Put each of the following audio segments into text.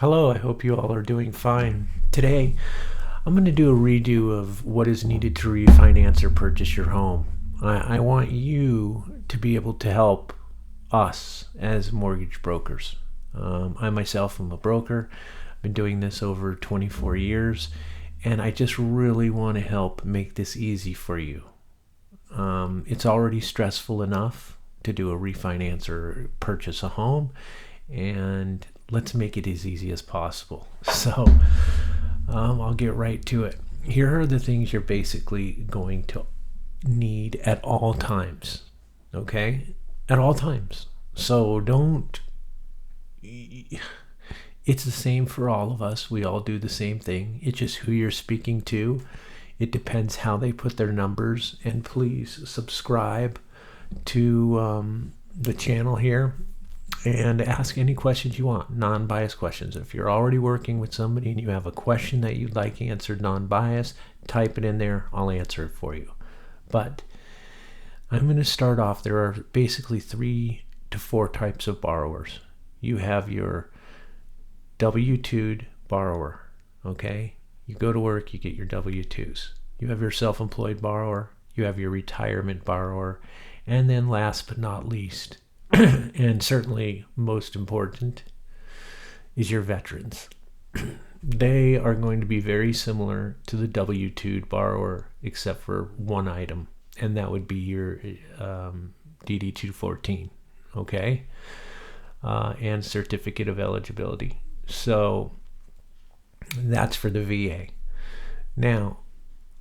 Hello, I hope you all are doing fine. Today, I'm going to do a redo of what is needed to refinance or purchase your home. I want you to be able to help us as mortgage brokers. I myself am a broker. I've been doing this over 24 years, and I just really want to help make this easy for you. It's already stressful enough to do a refinance or purchase a home, and let's make it as easy as possible. So I'll get right to it. Here are the things you're basically going to need at all times. Okay? At all times. So it's the same for all of us. We all do the same thing. It's just who you're speaking to. It depends how they put their numbers. And please subscribe to the channel here and ask any questions you want, non-biased questions. If you're already working with somebody and you have a question that you'd like answered non-biased, type it in there. I'll answer it for you. But I'm going to start off. There are basically 3 to 4 types of borrowers. You have your W-2'd borrower, okay? You go to work, you get your W-2s. You have your self-employed borrower, you have your retirement borrower, and then last but not least, and certainly most important, is your veterans. They are going to be very similar to the W-2'd borrower, except for one item, and that would be your DD-214, okay? And certificate of eligibility. So that's for the VA. Now,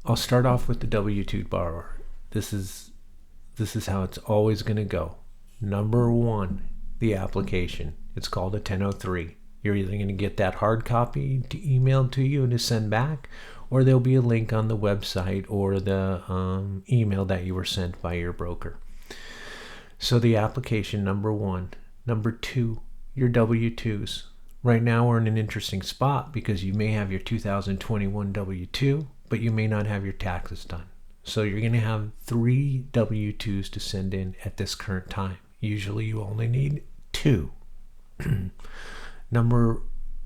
I'll start off with the W-2'd borrower. This is how it's always going to go. Number 1, the application. It's called a 1003. You're either going to get that hard copy emailed to you and to send back, or there'll be a link on the website or the email that you were sent by your broker. So the application, number 1. Number 2, your W-2s. Right now we're in an interesting spot because you may have your 2021 W-2, but you may not have your taxes done. So you're going to have 3 W-2s to send in at this current time. Usually you only need 2. Number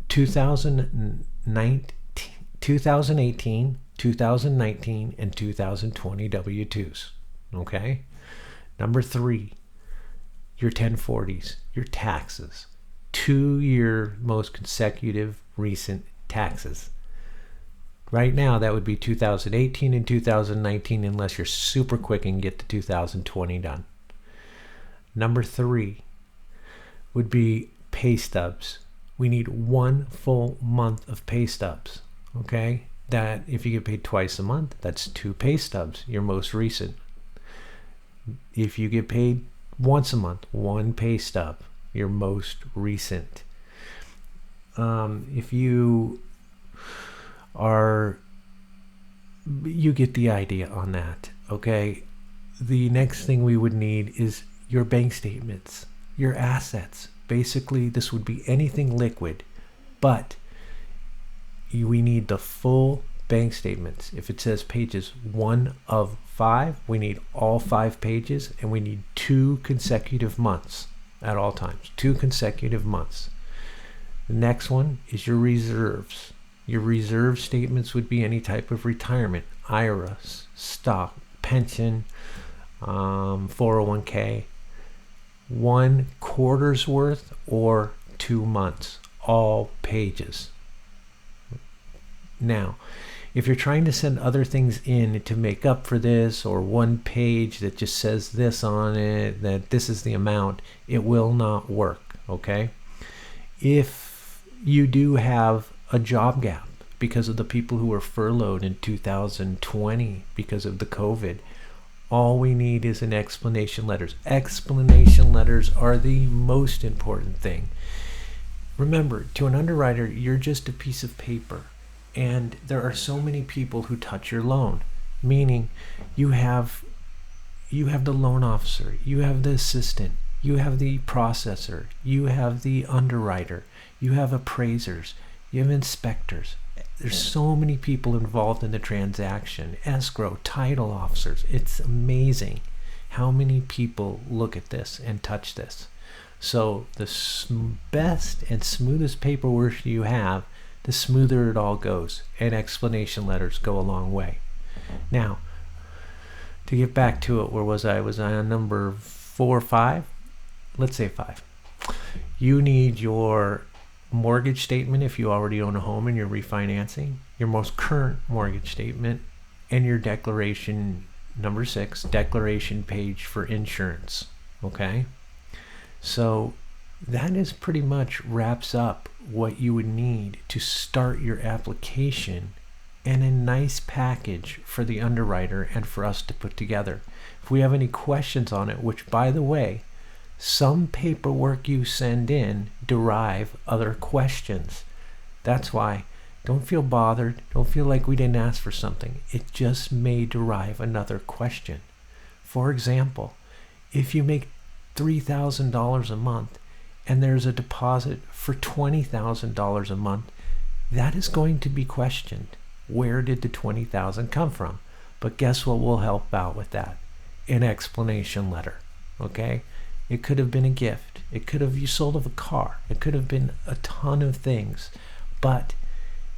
2018, 2019, and 2020 W-2s. Okay? Number 3, your 1040s, your taxes. 2-year most consecutive recent taxes. Right now, that would be 2018 and 2019, unless you're super quick and get the 2020 done. Number 3 would be pay stubs. We need 1 full month of pay stubs. Okay? That, if you get paid twice a month, that's 2 pay stubs, your most recent. If you get paid once a month, 1 pay stub, your most recent. If you get the idea on that. Okay, the next thing we would need is your bank statements, your assets. Basically, this would be anything liquid, but we need the full bank statements. If it says pages 1 of 5, we need all 5 pages, and we need 2 consecutive months at all times. 2 consecutive months. The next one is your reserves. Your reserve statements would be any type of retirement, IRA, stock, pension, 401k, 1 quarter's worth or 2 months, all pages. Now, if you're trying to send other things in to make up for this, or 1 page that just says this on it, that this is the amount, it will not work, okay? If you do have a job gap because of the people who were furloughed in 2020 because of the COVID, all we need is an explanation letters. Explanation letters are the most important thing. Remember, to an underwriter, you're just a piece of paper. And there are so many people who touch your loan, meaning you have the loan officer, you have the assistant, you have the processor, you have the underwriter, you have appraisers, you have inspectors. There's so many people involved in the transaction, escrow, title officers. It's amazing how many people look at this and touch this. So the best and smoothest paperwork you have, the smoother it all goes. And explanation letters go a long way. Now, to get back to it, where was I? Was I on number 4 or 5? Let's say 5. You need your mortgage statement if you already own a home and you're refinancing, your most current mortgage statement, and your declaration, number 6, declaration page for insurance. Okay? So that is pretty much wraps up what you would need to start your application, and a nice package for the underwriter and for us to put together. If we have any questions on it, which by the way, some paperwork you send in derive other questions. That's why don't feel bothered. Don't feel like we didn't ask for something. It just may derive another question. For example, if you make $3,000 a month and there's a deposit for $20,000 a month, that is going to be questioned. Where did the $20,000 come from? But guess what will help out with that? An explanation letter. Okay? It could have been a gift. It could have you sold of a car. It could have been a ton of things. But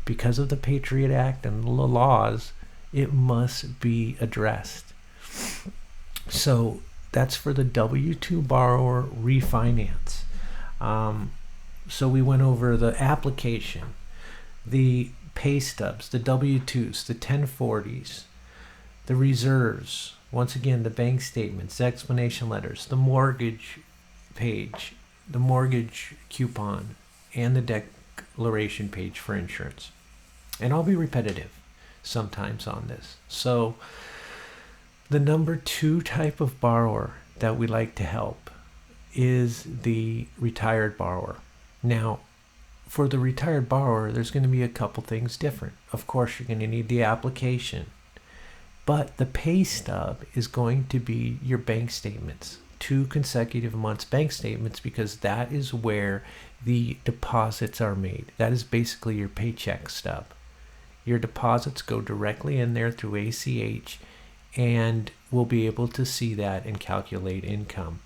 because of the Patriot Act and the laws, it must be addressed. So that's for the W-2 borrower refinance. So we went over the application, the pay stubs, the W-2s, the 1040s, the reserves, once again, the bank statements, the explanation letters, the mortgage page, the mortgage coupon, and the declaration page for insurance. And I'll be repetitive sometimes on this. So the number 2 type of borrower that we like to help is the retired borrower. Now, for the retired borrower, there's going to be a couple things different. Of course, you're going to need the application, but the pay stub is going to be your bank statements, 2 consecutive months bank statements, because that is where the deposits are made. That is basically your paycheck stub. Your deposits go directly in there through ACH, and we'll be able to see that and calculate income.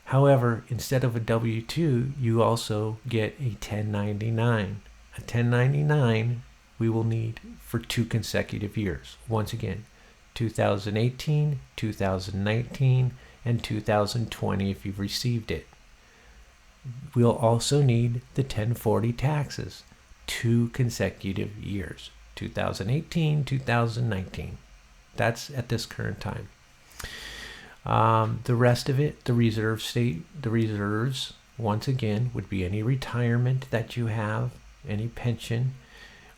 However, instead of a W-2, you also get a 1099. A 1099 we will need for 2 consecutive years. Once again, 2018, 2019, and 2020 if you've received it. We'll also need the 1040 taxes, 2 consecutive years, 2018, 2019. That's at this current time. The rest of it, the reserves, once again, would be any retirement that you have, any pension.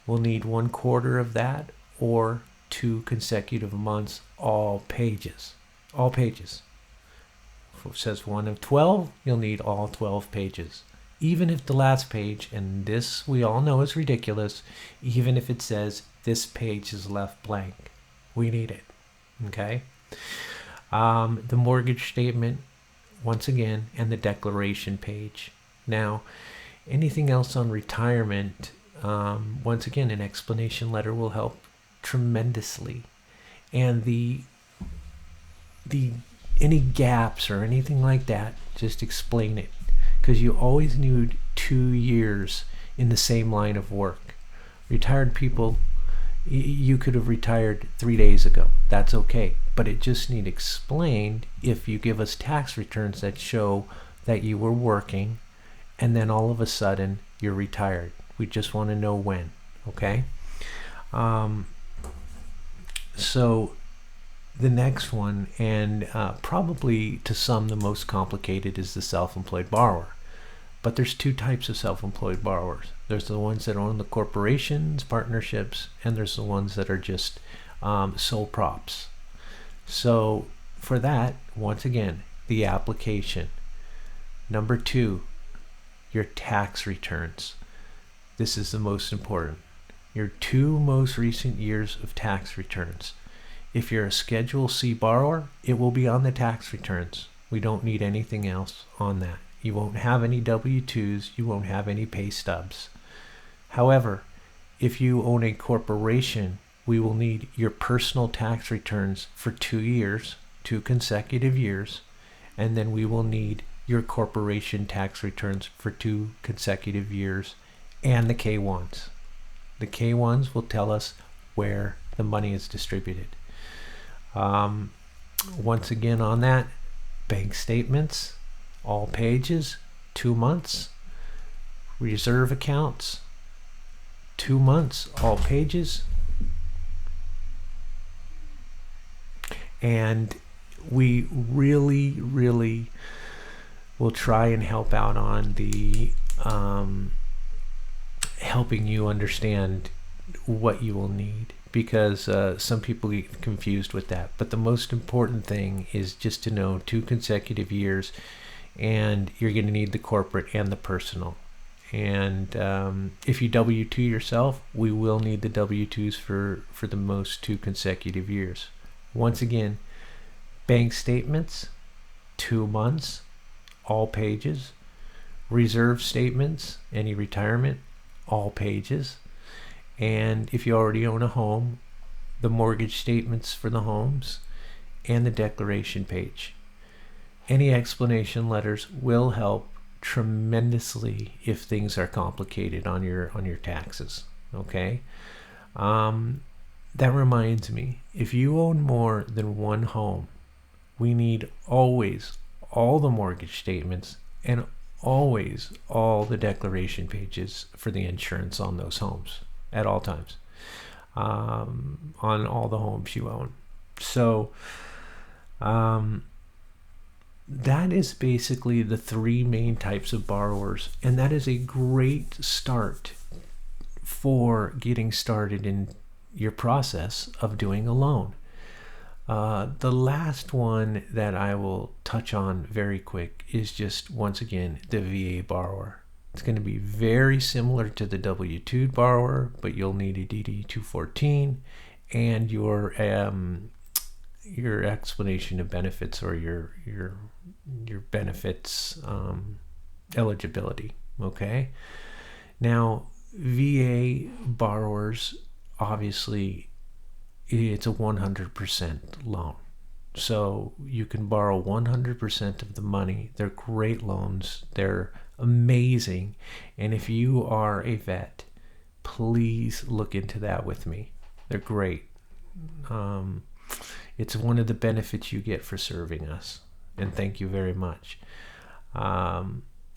We'll need 1/4 of that, or 2 consecutive months, all pages. All pages. If it says 1 of 12, you'll need all 12 pages. Even if the last page, and this we all know is ridiculous, even if it says this page is left blank, we need it. Okay? The mortgage statement, once again, and the declaration page. Now, anything else on retirement, once again, an explanation letter will help tremendously. And the any gaps or anything like that, just explain it, because you always need 2 years in the same line of work. Retired people, you could have retired 3 days ago. That's okay, but it just needs explained if you give us tax returns that show that you were working and then all of a sudden you're retired. We just want to know when. Okay? So the next one, and probably to some the most complicated, is the self-employed borrower. But there's 2 types of self-employed borrowers. There's the ones that own the corporations, partnerships, and there's the ones that are just sole props. So for that, once again, the application. Number 2, your tax returns. This is the most important. Your 2 most recent years of tax returns. If you're a Schedule C borrower, it will be on the tax returns. We don't need anything else on that. You won't have any W-2s. You won't have any pay stubs. However, if you own a corporation, we will need your personal tax returns for 2 years, 2 consecutive years, and then we will need your corporation tax returns for 2 consecutive years and the K1s. The K1s will tell us where the money is distributed. Once again on that, bank statements, all pages, 2 months. Reserve accounts, 2 months, all pages. And we really will try and help out on the helping you understand what you will need, because some people get confused with that. But the most important thing is just to know 2 consecutive years, and you're going to need the corporate and the personal. And if you W-2 yourself, we will need the W-2s for the most 2 consecutive years. Once again, bank statements, 2 months, all pages. Reserve statements, any retirement, all pages. And if you already own a home, the mortgage statements for the homes and the declaration page. Any explanation letters will help tremendously if things are complicated on your taxes. Okay. That reminds me, if you own more than one home, we need always all the mortgage statements and always all the declaration pages for the insurance on those homes at all times, on all the homes you own. So that is basically the 3 main types of borrowers, and that is a great start for getting started in your process of doing a loan. The last one that I will touch on very quick is just, once again, the VA borrower. It's going to be very similar to the W-2 borrower, but you'll need a DD-214 and your explanation of benefits, or your benefits eligibility. Okay. Now, VA borrowers, obviously, it's a 100% loan. So you can borrow 100% of the money. They're great loans. They're amazing. And if you are a vet, please look into that with me. They're great. It's one of the benefits you get for serving us. And thank you very much.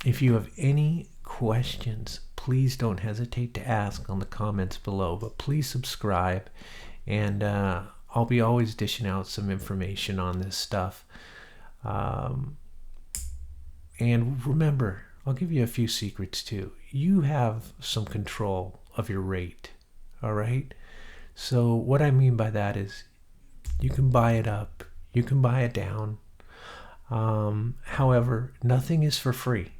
If you have any questions, please don't hesitate to ask on the comments below. But please subscribe. And I'll be always dishing out some information on this stuff. And remember, I'll give you a few secrets too. You have some control of your rate. All right? So what I mean by that is, you can buy it up, you can buy it down. However, nothing is for free.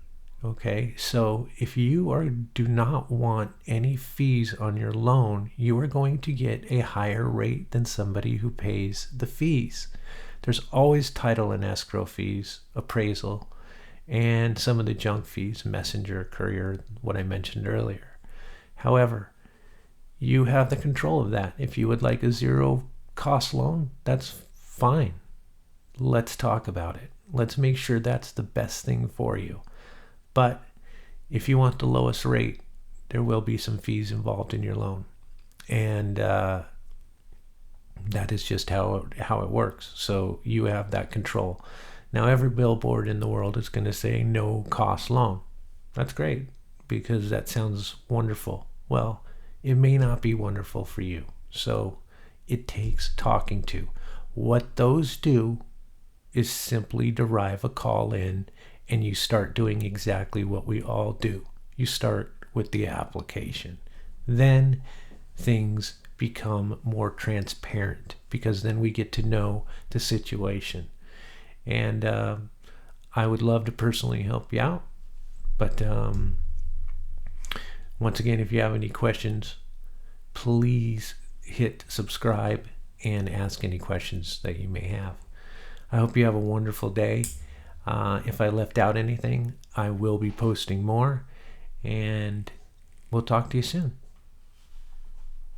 Okay, so if you do not want any fees on your loan, you are going to get a higher rate than somebody who pays the fees. There's always title and escrow fees, appraisal, and some of the junk fees, messenger, courier, what I mentioned earlier. However, you have the control of that. If you would like a 0 cost loan, that's fine. Let's talk about it. Let's make sure that's the best thing for you. But if you want the lowest rate, there will be some fees involved in your loan. And that is just how it works. So you have that control. Now, every billboard in the world is going to say no cost loan. That's great, because that sounds wonderful. Well, it may not be wonderful for you. So it takes talking to. What those do is simply derive a call in, and you start doing exactly what we all do. You start with the application. Then things become more transparent, because then we get to know the situation. And I would love to personally help you out. But once again, if you have any questions, please hit subscribe and ask any questions that you may have. I hope you have a wonderful day. If I left out anything, I will be posting more, and we'll talk to you soon.